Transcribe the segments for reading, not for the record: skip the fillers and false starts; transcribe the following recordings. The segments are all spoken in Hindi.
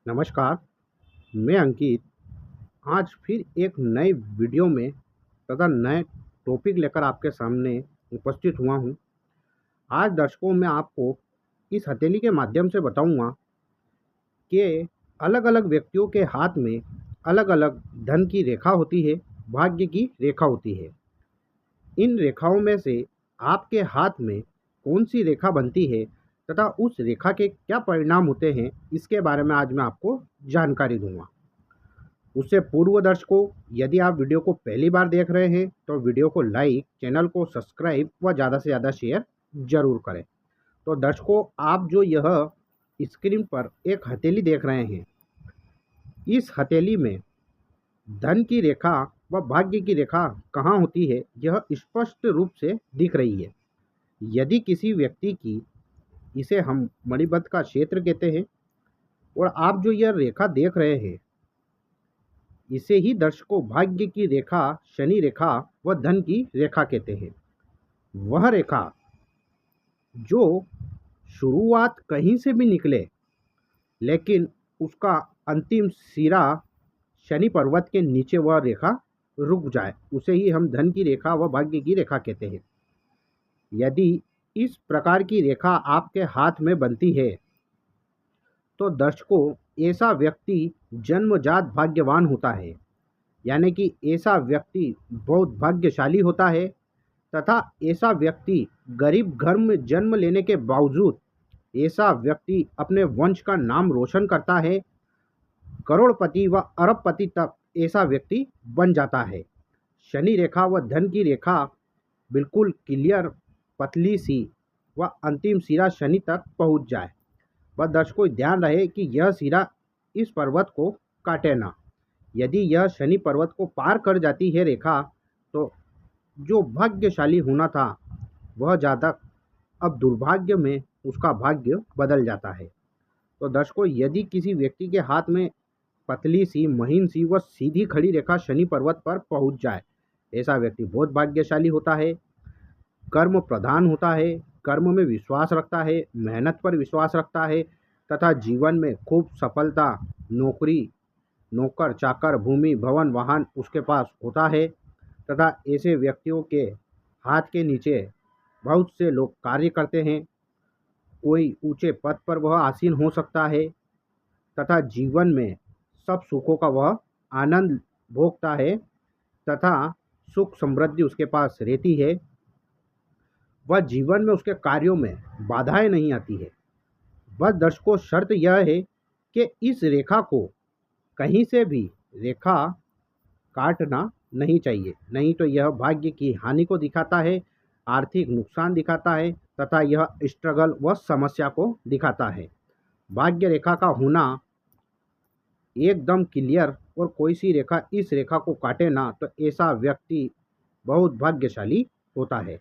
नमस्कार, मैं अंकित आज फिर एक नए वीडियो में तथा नए टॉपिक लेकर आपके सामने उपस्थित हुआ हूँ। आज दर्शकों मैं आपको इस हथेली के माध्यम से बताऊँगा कि अलग-अलग व्यक्तियों के हाथ में अलग-अलग धन की रेखा होती है, भाग्य की रेखा होती है। इन रेखाओं में से आपके हाथ में कौन-सी रेखा बनती है तथा उस रेखा के क्या परिणाम होते हैं, इसके बारे में आज मैं आपको जानकारी दूँगा। उससे पूर्व दर्शकों, यदि आप वीडियो को पहली बार देख रहे हैं तो वीडियो को लाइक, चैनल को सब्सक्राइब व ज़्यादा से ज़्यादा शेयर जरूर करें। तो दर्शकों, आप जो यह स्क्रीन पर एक हथेली देख रहे हैं, इस हथेली में धन की रेखा व भाग्य की रेखा कहाँ होती है, यह स्पष्ट रूप से दिख रही है। यदि किसी व्यक्ति की, इसे हम मणिबद्ध का क्षेत्र कहते हैं, और आप जो यह रेखा देख रहे हैं, इसे ही दर्शकों भाग्य की रेखा, शनि रेखा व धन की रेखा कहते हैं। वह रेखा जो शुरुआत कहीं से भी निकले, लेकिन उसका अंतिम सिरा शनि पर्वत के नीचे वह रेखा रुक जाए, उसे ही हम धन की रेखा व भाग्य की रेखा कहते हैं। यदि इस प्रकार की रेखा आपके हाथ में बनती है तो दर्शकों, ऐसा व्यक्ति जन्मजात भाग्यवान होता है। यानी कि ऐसा व्यक्ति बहुत भाग्यशाली होता है तथा ऐसा व्यक्ति गरीब घर में जन्म लेने के बावजूद ऐसा व्यक्ति अपने वंश का नाम रोशन करता है। करोड़पति व अरबपति तक ऐसा व्यक्ति बन जाता है। शनि रेखा व धन की रेखा बिल्कुल क्लियर, पतली सी व अंतिम सिरा शनि तक पहुंच जाए। बस दर्शकों ध्यान रहे कि यह सिरा इस पर्वत को काटे ना। यदि यह शनि पर्वत को पार कर जाती है रेखा, तो जो भाग्यशाली होना था वह जातक अब दुर्भाग्य में उसका भाग्य बदल जाता है। तो दर्शकों, यदि किसी व्यक्ति के हाथ में पतली सी, महीन सी व सीधी खड़ी रेखा शनि पर्वत पर पहुंच जाए, ऐसा व्यक्ति बहुत भाग्यशाली होता है, कर्म प्रधान होता है, कर्म में विश्वास रखता है, मेहनत पर विश्वास रखता है तथा जीवन में खूब सफलता, नौकरी, नौकर चाकर, भूमि भवन वाहन उसके पास होता है तथा ऐसे व्यक्तियों के हाथ के नीचे बहुत से लोग कार्य करते हैं। कोई ऊंचे पद पर वह आसीन हो सकता है तथा जीवन में सब सुखों का वह आनंद भोगता है तथा सुख समृद्धि उसके पास रहती है। वह जीवन में उसके कार्यों में बाधाएं नहीं आती है। बस दर्शकों, शर्त यह है कि इस रेखा को कहीं से भी रेखा काटना नहीं चाहिए, नहीं तो यह भाग्य की हानि को दिखाता है, आर्थिक नुकसान दिखाता है तथा यह स्ट्रगल व समस्या को दिखाता है। भाग्य रेखा का होना एकदम क्लियर और कोई सी रेखा इस रेखा को काटे ना, तो ऐसा व्यक्ति बहुत भाग्यशाली होता है।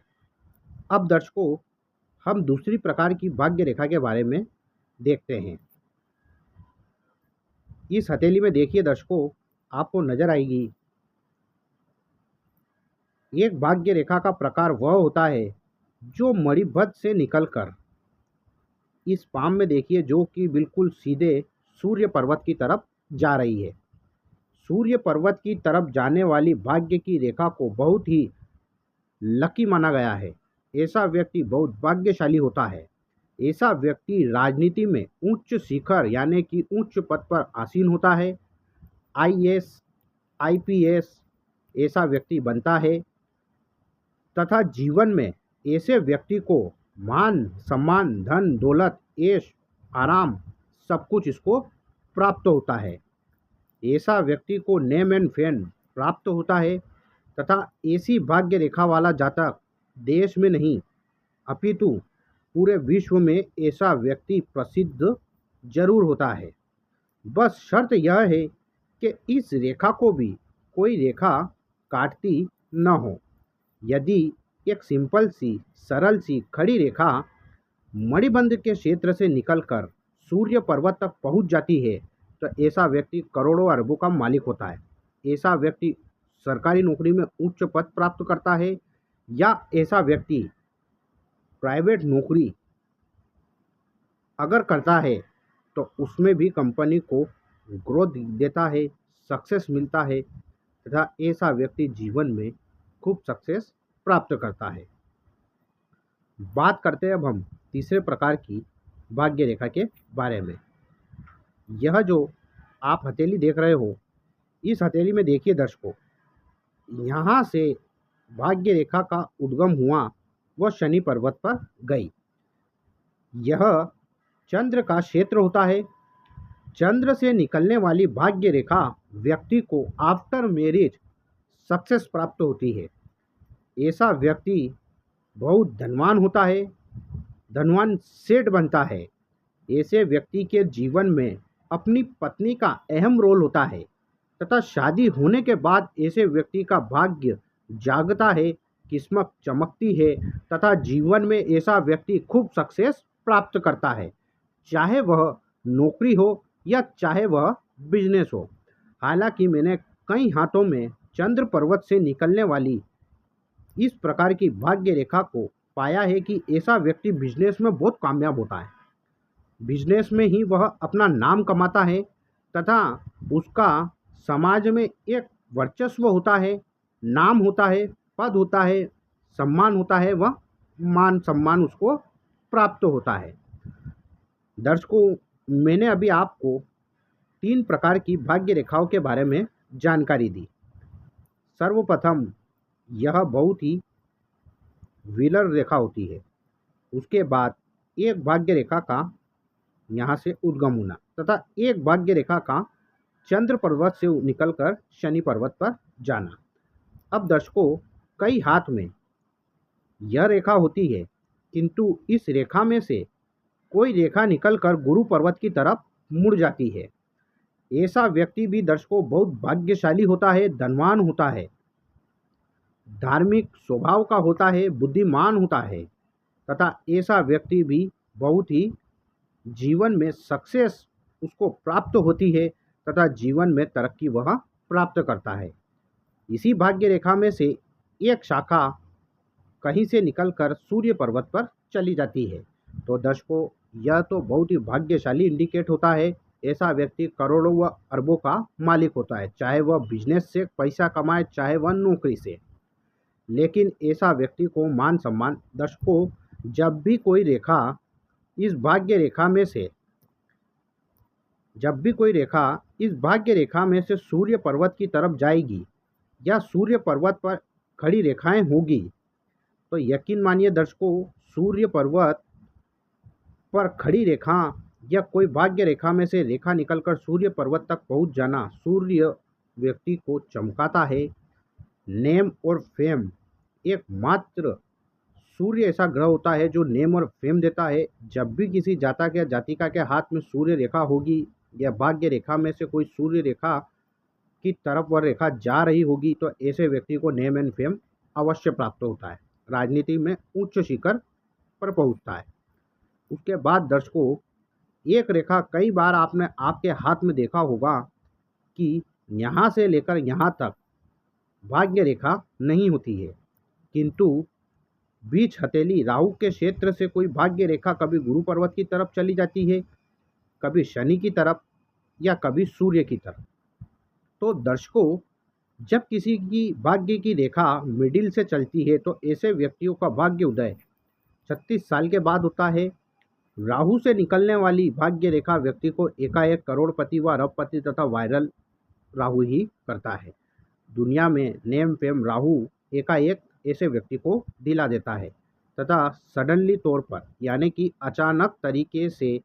अब दर्शकों, हम दूसरी प्रकार की भाग्य रेखा के बारे में देखते हैं। इस हथेली में देखिए दर्शकों, आपको नजर आएगी एक भाग्य रेखा का प्रकार वह होता है जो मणिबद्ध से निकलकर इस पाम में देखिए, जो कि बिल्कुल सीधे सूर्य पर्वत की तरफ जा रही है। सूर्य पर्वत की तरफ जाने वाली भाग्य की रेखा को बहुत ही लकी माना गया है। ऐसा व्यक्ति बहुत भाग्यशाली होता है। ऐसा व्यक्ति राजनीति में उच्च शिखर यानी कि उच्च पद पर आसीन होता है। आईएएस, आईपीएस ऐसा व्यक्ति बनता है तथा जीवन में ऐसे व्यक्ति को मान सम्मान, धन दौलत, ऐश आराम सब कुछ इसको प्राप्त होता है। ऐसा व्यक्ति को नेम एंड फेम प्राप्त होता है तथा ऐसी भाग्य रेखा वाला जातक देश में नहीं अपितु पूरे विश्व में ऐसा व्यक्ति प्रसिद्ध जरूर होता है। बस शर्त यह है कि इस रेखा को भी कोई रेखा काटती न हो। यदि एक सिंपल सी, सरल सी खड़ी रेखा मणिबंध के क्षेत्र से निकलकर सूर्य पर्वत तक पहुंच जाती है, तो ऐसा व्यक्ति करोड़ों अरबों का मालिक होता है। ऐसा व्यक्ति सरकारी नौकरी में उच्च पद प्राप्त करता है या ऐसा व्यक्ति प्राइवेट नौकरी अगर करता है तो उसमें भी कंपनी को ग्रोथ देता है, सक्सेस मिलता है तथा ऐसा व्यक्ति जीवन में खूब सक्सेस प्राप्त करता है। बात करते हैं अब हम तीसरे प्रकार की भाग्य रेखा के बारे में। यह जो आप हथेली देख रहे हो, इस हथेली में देखिए दर्शकों, यहाँ से भाग्य रेखा का उद्गम हुआ, वह शनि पर्वत पर गई। यह चंद्र का क्षेत्र होता है। चंद्र से निकलने वाली भाग्य रेखा व्यक्ति को आफ्टर मैरिज सक्सेस प्राप्त होती है। ऐसा व्यक्ति बहुत धनवान होता है, धनवान सेठ बनता है। ऐसे व्यक्ति के जीवन में अपनी पत्नी का अहम रोल होता है तथा शादी होने के बाद ऐसे व्यक्ति का भाग्य जागता है, किस्मत चमकती है तथा जीवन में ऐसा व्यक्ति खूब सक्सेस प्राप्त करता है, चाहे वह नौकरी हो या चाहे वह बिजनेस हो। हालांकि मैंने कई हाथों में चंद्र पर्वत से निकलने वाली इस प्रकार की भाग्य रेखा को पाया है कि ऐसा व्यक्ति बिजनेस में बहुत कामयाब होता है। बिजनेस में ही वह अपना नाम कमाता है तथा उसका समाज में एक वर्चस्व होता है, नाम होता है, पद होता है, सम्मान होता है, वह मान सम्मान उसको प्राप्त होता है। दर्शकों, मैंने अभी आपको 3 प्रकार की भाग्य रेखाओं के बारे में जानकारी दी। सर्वप्रथम यह बहुत ही व्हीलर रेखा होती है। उसके बाद एक भाग्य रेखा का यहाँ से उद्गम होना तथा एक भाग्य रेखा का चंद्र पर्वत से निकलकर शनि पर्वत पर जाना। अब दर्शकों, कई हाथ में यह रेखा होती है, किंतु इस रेखा में से कोई रेखा निकलकर गुरु पर्वत की तरफ मुड़ जाती है। ऐसा व्यक्ति भी दर्शकों बहुत भाग्यशाली होता है, धनवान होता है, धार्मिक स्वभाव का होता है, बुद्धिमान होता है तथा ऐसा व्यक्ति भी बहुत ही जीवन में सक्सेस उसको प्राप्त होती है तथा जीवन में तरक्की वह प्राप्त करता है। इसी भाग्य रेखा में से एक शाखा कहीं से निकलकर सूर्य पर्वत पर चली जाती है। तो दर्शकों, यह तो बहुत ही भाग्यशाली इंडिकेट होता है। ऐसा व्यक्ति करोड़ों व अरबों का मालिक होता है, चाहे वह बिजनेस से पैसा कमाए, चाहे वह नौकरी से। लेकिन ऐसा व्यक्ति को मान सम्मान, दर्शकों, जब भी कोई रेखा इस भाग्य रेखा में से सूर्य पर्वत की तरफ जाएगी या सूर्य पर्वत पर खड़ी रेखाएं होगी, तो यकीन मानिए दर्शकों, सूर्य पर्वत पर खड़ी रेखा या कोई भाग्य रेखा में से रेखा निकलकर सूर्य पर्वत तक पहुंच जाना सूर्य व्यक्ति को चमकाता है। नेम और फेम, एकमात्र सूर्य ऐसा ग्रह होता है जो नेम और फेम देता है। जब भी किसी जातक या जातिका के हाथ में सूर्य रेखा होगी या भाग्य रेखा में से कोई सूर्य रेखा की तरफ वह रेखा जा रही होगी, तो ऐसे व्यक्ति को नेम एंड फेम अवश्य प्राप्त होता है, राजनीति में उच्च शिखर पर पहुंचता है। उसके बाद दर्शकों, एक रेखा कई बार आपने आपके हाथ में देखा होगा कि यहाँ से लेकर यहाँ तक भाग्य रेखा नहीं होती है, किंतु बीच हथेली राहु के क्षेत्र से कोई भाग्य रेखा कभी गुरु पर्वत की तरफ चली जाती है, कभी शनि की तरफ या कभी सूर्य की तरफ। तो दर्शकों, जब किसी की भाग्य की रेखा मिडिल से चलती है तो ऐसे व्यक्तियों का भाग्य उदय 36 साल के बाद होता है। राहु से निकलने वाली भाग्य रेखा व्यक्ति को एकाएक करोड़पति व अरबपति तथा वायरल राहु ही करता है। दुनिया में नेम फेम राहु एकाएक ऐसे व्यक्ति को दिला देता है तथा सडनली तौर पर, यानी कि अचानक तरीके से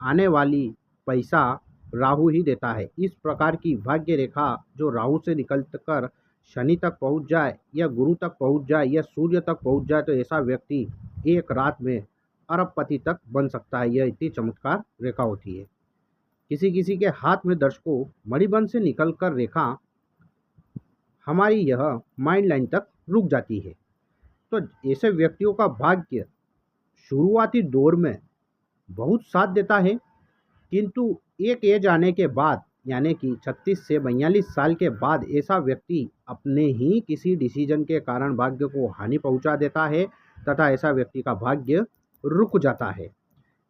आने वाली पैसा राहु ही देता है। इस प्रकार की भाग्य रेखा जो राहु से निकलकर शनि तक पहुंच जाए या गुरु तक पहुंच जाए या सूर्य तक पहुंच जाए, तो ऐसा व्यक्ति एक रात में अरबपति तक बन सकता है। यह इतनी चमत्कार रेखा होती है। किसी किसी के हाथ में दर्शकों मणिबंध से निकलकर रेखा हमारी यह माइंड लाइन तक रुक जाती है, तो ऐसे व्यक्तियों का भाग्य शुरुआती दौर में बहुत साथ देता है, किंतु एक एज आने के बाद, यानी कि 36 से 42 साल के बाद, ऐसा व्यक्ति अपने ही किसी डिसीजन के कारण भाग्य को हानि पहुंचा देता है तथा ऐसा व्यक्ति का भाग्य रुक जाता है।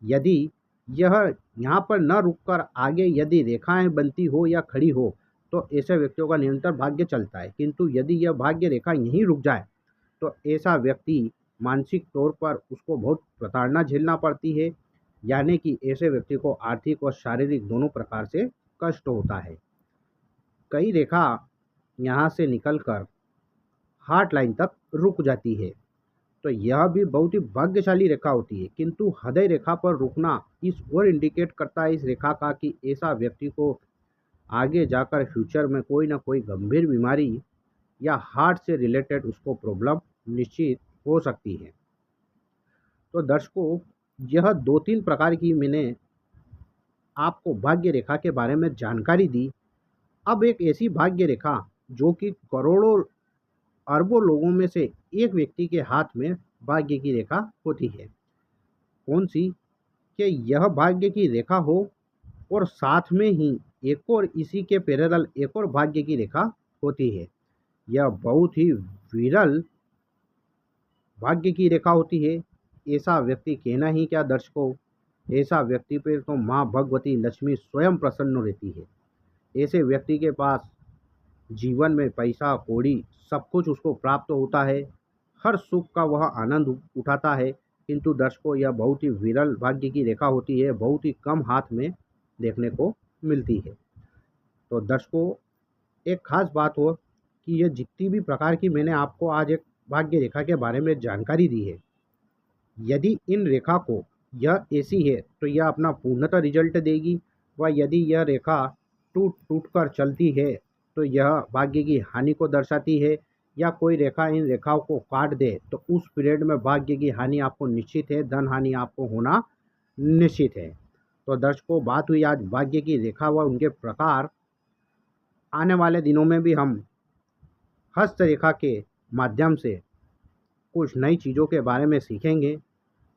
यदि यह यहाँ पर न रुककर आगे यदि रेखाएं बनती हो या खड़ी हो तो ऐसे व्यक्तियों का निरंतर भाग्य चलता है, किंतु यदि यह भाग्य रेखा यहीं रुक जाए तो ऐसा व्यक्ति मानसिक तौर पर उसको बहुत प्रताड़ना झेलना पड़ती है, यानी कि ऐसे व्यक्ति को आर्थिक और शारीरिक दोनों प्रकार से कष्ट होता है। कई रेखा यहाँ से निकलकर हार्ट लाइन तक रुक जाती है तो यह भी बहुत ही भाग्यशाली रेखा होती है, किंतु हृदय रेखा पर रुकना इस ओर इंडिकेट करता है इस रेखा का कि ऐसा व्यक्ति को आगे जाकर फ्यूचर में कोई ना कोई गंभीर बीमारी या हार्ट से रिलेटेड उसको प्रॉब्लम निश्चित हो सकती है। तो दर्शकों, यह 2-3 प्रकार की मैंने आपको भाग्य रेखा के बारे में जानकारी दी। अब एक ऐसी भाग्य रेखा जो कि करोड़ों अरबों लोगों में से एक व्यक्ति के हाथ में भाग्य की रेखा होती है। कौन सी? कि यह भाग्य की रेखा हो और साथ में ही एक और इसी के पैरेलल एक और भाग्य की रेखा होती है। यह बहुत ही विरल भाग्य की रेखा होती है। ऐसा व्यक्ति कहना ही क्या दर्शकों, ऐसा व्यक्ति पर तो माँ भगवती लक्ष्मी स्वयं प्रसन्न रहती है। ऐसे व्यक्ति के पास जीवन में पैसा कौड़ी सब कुछ उसको प्राप्त होता है, हर सुख का वह आनंद उठाता है, किंतु दर्शकों यह बहुत ही विरल भाग्य की रेखा होती है, बहुत ही कम हाथ में देखने को मिलती है। तो दर्शकों, एक खास बात हो कि यह जितनी भी प्रकार की मैंने आपको आज एक भाग्य रेखा के बारे में जानकारी दी है, यदि इन रेखा को यह ऐसी है तो यह अपना पूर्णतः रिजल्ट देगी, व यदि यह रेखा टूट टूट कर चलती है तो यह भाग्य की हानि को दर्शाती है, या कोई रेखा इन रेखाओं को काट दे तो उस पीरियड में भाग्य की हानि आपको निश्चित है, धन हानि आपको होना निश्चित है। तो दर्शकों, बात हुई आज भाग्य की रेखा व उनके प्रकार। आने वाले दिनों में भी हम हस्तरेखा के माध्यम से कुछ नई चीज़ों के बारे में सीखेंगे।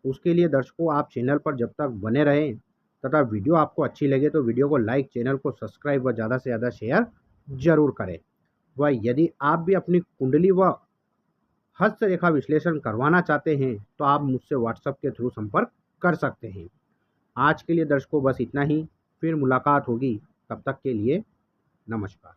उसके लिए दर्शकों, आप चैनल पर जब तक बने रहें तथा वीडियो आपको अच्छी लगे तो वीडियो को लाइक, चैनल को सब्सक्राइब व ज़्यादा से ज़्यादा शेयर जरूर करें। व यदि आप भी अपनी कुंडली व हस्तरेखा विश्लेषण करवाना चाहते हैं तो आप मुझसे व्हाट्सएप के थ्रू संपर्क कर सकते हैं। आज के लिए दर्शकों बस इतना ही, फिर मुलाकात होगी, तब तक के लिए नमस्कार।